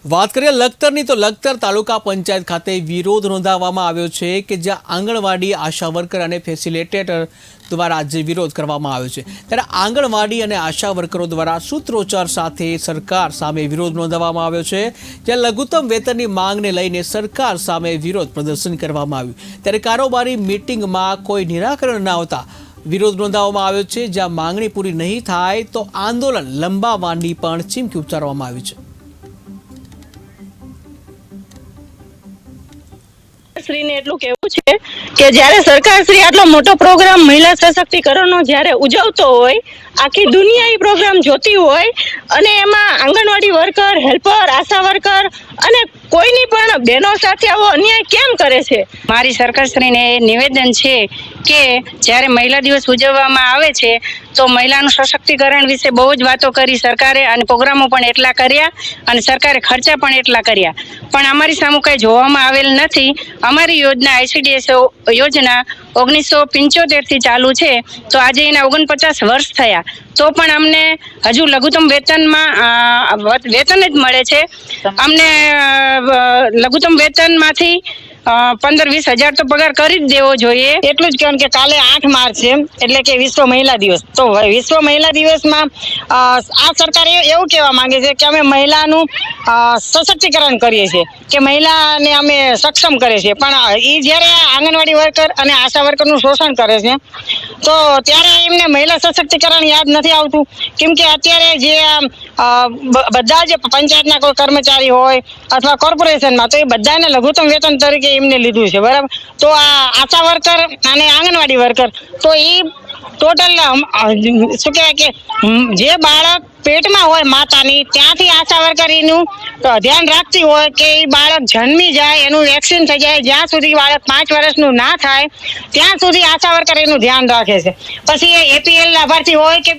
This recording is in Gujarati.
વાત કરીએ લખતરની તો લખતર તાલુકા પંચાયત ખાતે વિરોધ નોંધાવવામાં આવ્યો છે કે જ્યાં આંગણવાડી આશા વર્કર અને ફેસિલિટેટર દ્વારા જે વિરોધ કરવામાં આવ્યો છે ત્યારે આંગણવાડી અને આશા વર્કરો દ્વારા સૂત્રોચ્ચાર સાથે સરકાર સામે વિરોધ નોંધાવવામાં આવ્યો છે જ્યાં લઘુત્તમ વેતનની માંગને લઈને સરકાર સામે વિરોધ પ્રદર્શન કરવામાં આવ્યું ત્યારે કારોબારી મીટિંગમાં કોઈ નિરાકરણ ન આવતા વિરોધ નોંધાવવામાં આવ્યો છે જ્યાં માંગણી પૂરી નહીં થાય તો આંદોલન લંબાવવાની પણ ચીમકી ઉચ્ચારવામાં આવી છે। શ્રીને એટલું કહેવું છે કે જ્યારે સરકાર શ્રી આટલો મોટો પ્રોગ્રામ મહિલા સશક્તિકરણનો જ્યારે ઉજવતો હોય, આખી દુનિયા એ પ્રોગ્રામ જોતી હોય અને એમાં આંગણવાડી વર્કર, હેલ્પર, આશા વર્કર અને કોઈની પણ બહેનો સાથે આવો અન્યાય કેમ કરે છે? મારી સરકારશ્રીને નિવેદન છે કે જ્યારે મહિલા દિવસ ઉજવવામાં આવે છે તો મહિલાનું સશક્તિકરણ વિશે બહુ જ વાતો કરી સરકારે અને પ્રોગ્રામો પણ એટલા કર્યા અને સરકારે ખર્ચા પણ એટલા કર્યા, પણ અમારી સામે કંઈ જોવામાં આવેલ નથી। અમારી યોજના ICDS યોજના 1975 ચાલુ છે તો આજે એના 49 વર્ષ થયા તો પણ અમને હજુ લઘુત્તમ વેતનમાં વેતન જ મળે છે। અમને લઘુત્તમ વેતનમાંથી 15-20 હજાર તો પગાર કરી જ દેવો જોઈએ। એટલું જ કહેવાનું કે કાલે 8 માર્ચ છે એટલે કે વિશ્વ મહિલા દિવસ, તો વિશ્વ મહિલા દિવસમાં આ સરકાર એવું કહેવા માંગે છે કે અમે મહિલાનું સશક્તિકરણ કરીએ છીએ, કે મહિલાને અમે સક્ષમ કરે છે, પણ એ જ્યારે આંગણવાડી વર્કર અને આશા વર્કરનું શોષણ કરે છે તો ત્યારે એમને મહિલા સશક્તિકરણ યાદ નથી આવતું। કેમ કે અત્યારે જે બધા જ પંચાયતના કોઈ કર્મચારી હોય અથવા કોર્પોરેશનમાં તો એ બધાને લઘુત્તમ વેતન તરીકે એમને લીધું છે, બરાબર। તો આ આશા વર્કર અને આંગણવાડી વર્કર તો એ ટોટલ શું કહેવાય કે જે બાળક પેટમાં હોય માતાની ત્યાંથી આશા વર્કર એનું ધ્યાન રાખતી હોય કે એ બાળક જન્મી જાય, એનું વેક્સિન થઈ જાય, જ્યાં સુધી બાળક 5 વર્ષનું ના થાય ત્યાં સુધી આશા વર્કર એનું ધ્યાન રાખે છે। પછી એ APL લાભાર્થી હોય કે